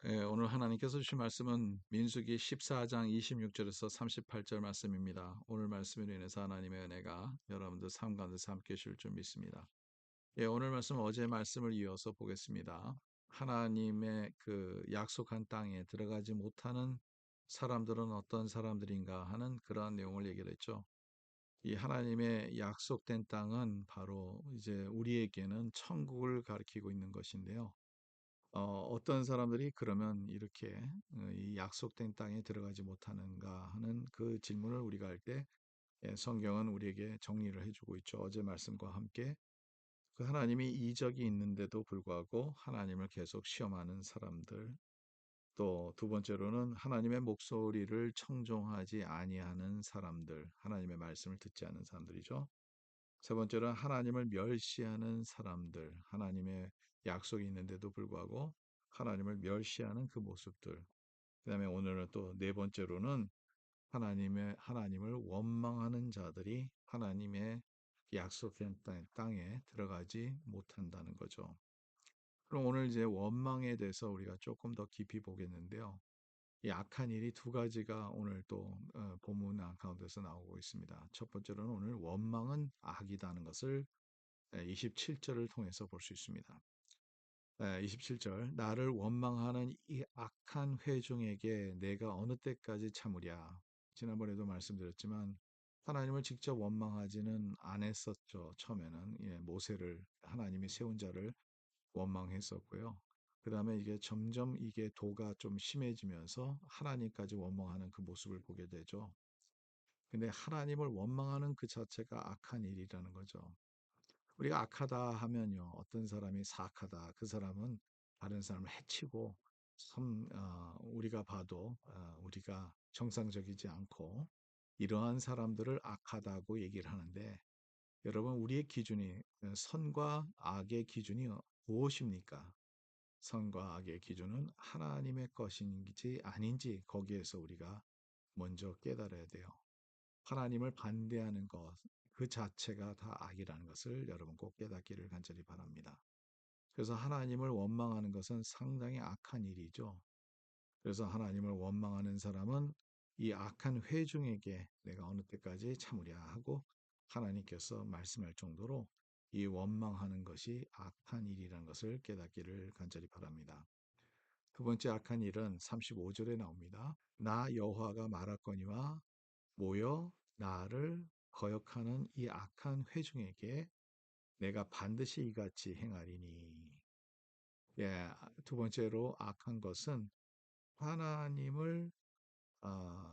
예, 오늘 하나님께서 주신 말씀은 민수기 14장 26절에서 38절 말씀입니다. 오늘 말씀으로 인해서 하나님의 은혜가 여러분들 삶 가운데서 함께 하실 줄 믿습니다. 예, 오늘 말씀은 어제 말씀을 이어서 보겠습니다. 하나님의 그 약속한 땅에 들어가지 못하는 사람들은 어떤 사람들인가 하는 그러한 내용을 얘기를 했죠. 이 하나님의 약속된 땅은 바로 이제 우리에게는 천국을 가리키고 있는 것인데요. 어떤 사람들이 그러면 이렇게 이 약속된 땅에 들어가지 못하는가 하는 그 질문을 우리가 할 때 성경은 우리에게 정리를 해주고 있죠. 어제 말씀과 함께 그 하나님이 이적이 있는데도 불구하고 하나님을 계속 시험하는 사람들, 또 두 번째로는 하나님의 목소리를 청종하지 아니하는 사람들, 하나님의 말씀을 듣지 않는 사람들이죠. 세 번째로는 하나님을 멸시하는 사람들, 하나님의 약속이 있는데도 불구하고 하나님을 멸시하는 그 모습들. 그다음에 오늘은 또 네 번째로는 하나님을 원망하는 자들이 하나님의 약속된 땅에 들어가지 못한다는 거죠. 그럼 오늘 이제 원망에 대해서 우리가 조금 더 깊이 보겠는데요. 이 악한 일이 두 가지가 오늘 또 본문 가운데서 나오고 있습니다. 첫 번째로는 오늘 원망은 악이다는 것을 27절을 통해서 볼 수 있습니다. 27절 나를 원망하는 이 악한 회중에게 내가 어느 때까지 참으랴. 지난번에도 말씀드렸지만 하나님을 직접 원망하지는 않았었죠. 처음에는 모세를 하나님이 세운 자를 원망했었고요. 그 다음에 이게 점점 이게 도가 좀 심해지면서 하나님까지 원망하는 그 모습을 보게 되죠. 근데 하나님을 원망하는 그 자체가 악한 일이라는 거죠. 우리가 악하다 하면요, 어떤 사람이 사악하다, 그 사람은 다른 사람을 해치고, 우리가 봐도, 우리가 정상적이지 않고, 이러한 사람들을 악하다고 얘기를 하는데, 여러분, 우리의 기준이, 선과 악의 기준이 무엇입니까? 선과 악의 기준은 하나님의 것인지 아닌지, 거기에서 우리가 먼저 깨달아야 돼요. 하나님을 반대하는 것, 그 자체가 다 악이라는 것을 여러분 꼭 깨닫기를 간절히 바랍니다. 그래서 하나님을 원망하는 것은 상당히 악한 일이죠. 그래서 하나님을 원망하는 사람은 이 악한 회중에게 내가 어느 때까지 참으랴 하고 하나님께서 말씀할 정도로 이 원망하는 것이 악한 일이라는 것을 깨닫기를 간절히 바랍니다. 두 번째 악한 일은 35절에 나옵니다. 나 여호와가 말하거니와 모여 나를 거역하는 이 악한 회중에게 내가 반드시 이같이 행하리니. 예, 두 번째로 악한 것은 하나님을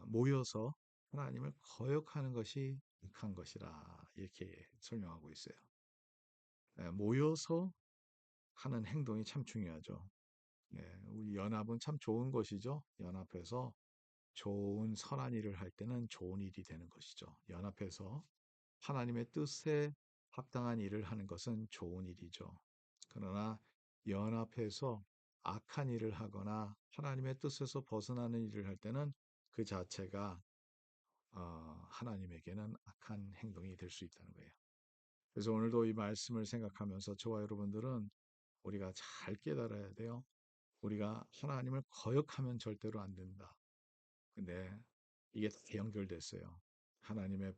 모여서 하나님을 거역하는 것이 악한 것이라 이렇게 설명하고 있어요. 예, 모여서 하는 행동이 참 중요하죠. 예, 우리 연합은 참 좋은 것이죠. 연합해서 좋은 선한 일을 할 때는 좋은 일이 되는 것이죠. 연합해서 하나님의 뜻에 합당한 일을 하는 것은 좋은 일이죠. 그러나 연합해서 악한 일을 하거나 하나님의 뜻에서 벗어나는 일을 할 때는 그 자체가 하나님에게는 악한 행동이 될 수 있다는 거예요. 그래서 오늘도 이 말씀을 생각하면서 저와 여러분들은 우리가 잘 깨달아야 돼요. 우리가 하나님을 거역하면 절대로 안 된다. 근데 이게 다 연결됐어요. 하나님의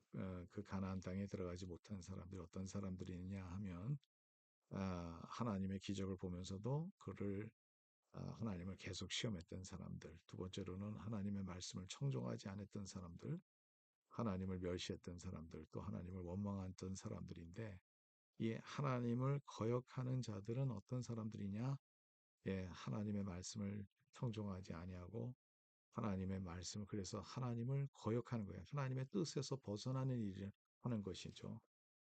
그 가나안 땅에 들어가지 못한 사람들이 어떤 사람들이냐 하면 하나님의 기적을 보면서도 그를 하나님을 계속 시험했던 사람들. 두 번째로는 하나님의 말씀을 청종하지 않았던 사람들, 하나님을 멸시했던 사람들, 또 하나님을 원망했던 사람들인데 이 하나님을 거역하는 자들은 어떤 사람들이냐? 예, 하나님의 말씀을 청종하지 아니하고 하나님의 말씀을 그래서 하나님을 거역하는 거예요. 하나님의 뜻에서 벗어나는 일을 하는 것이죠.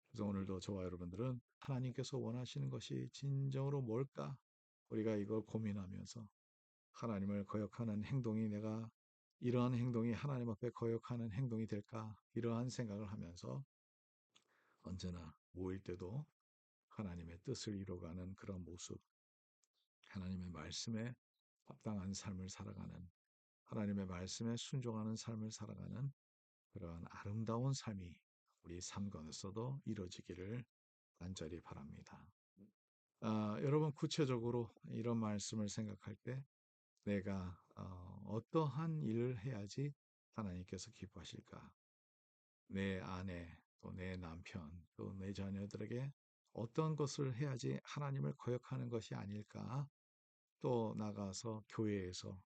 그래서 오늘도 저와 여러분들은 하나님께서 원하시는 것이 진정으로 뭘까? 우리가 이걸 고민하면서 하나님을 거역하는 행동이 내가 이러한 행동이 하나님 앞에 거역하는 행동이 될까? 이러한 생각을 하면서 언제나 모일 때도 하나님의 뜻을 이루어가는 그런 모습, 하나님의 말씀에 합당한 삶을 살아가는 하나님의 말씀에 순종하는 삶을 살아가는 그러한 아름다운 삶이 우리 삶 가운데서도 이루어지기를 간절히 바랍니다. 여러분 구체적으로 이런 말씀을 생각할 때 내가 어떠한 일을 해야지 하나님께서 기뻐하실까? 내 아내, 또 내 남편, 또 내 자녀들에게 어떤 것을 해야지 하나님을 거역하는 것이 아닐까? 또 나가서 교회에서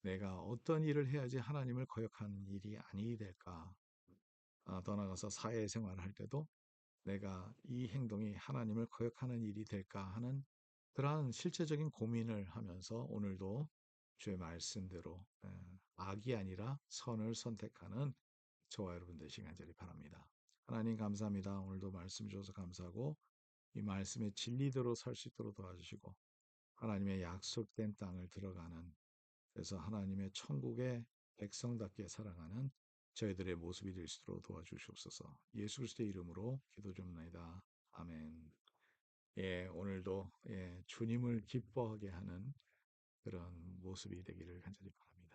내가 어떤 일을 해야지 하나님을 거역하는 일이 아니 될까? 더 나가서 사회생활을 할 때도 내가 이 행동이 하나님을 거역하는 일이 될까 하는 그러한 실제적인 고민을 하면서 오늘도 주의 말씀대로 악이 아니라 선을 선택하는 저와 여러분 되시기 간절히 바랍니다. 하나님 감사합니다. 오늘도 말씀 주셔서 감사하고 이 말씀의 진리대로 살 수 있도록 도와주시고 하나님의 약속된 땅을 들어가는 그래서 하나님의 천국의 백성답게 살아가는 저희들의 모습이 될 수 있도록 도와주시옵소서. 예수 그리스도의 이름으로 기도 좀 나이다. 아멘. 예, 오늘도 주님을 기뻐하게 하는 그런 모습이 되기를 간절히 바랍니다.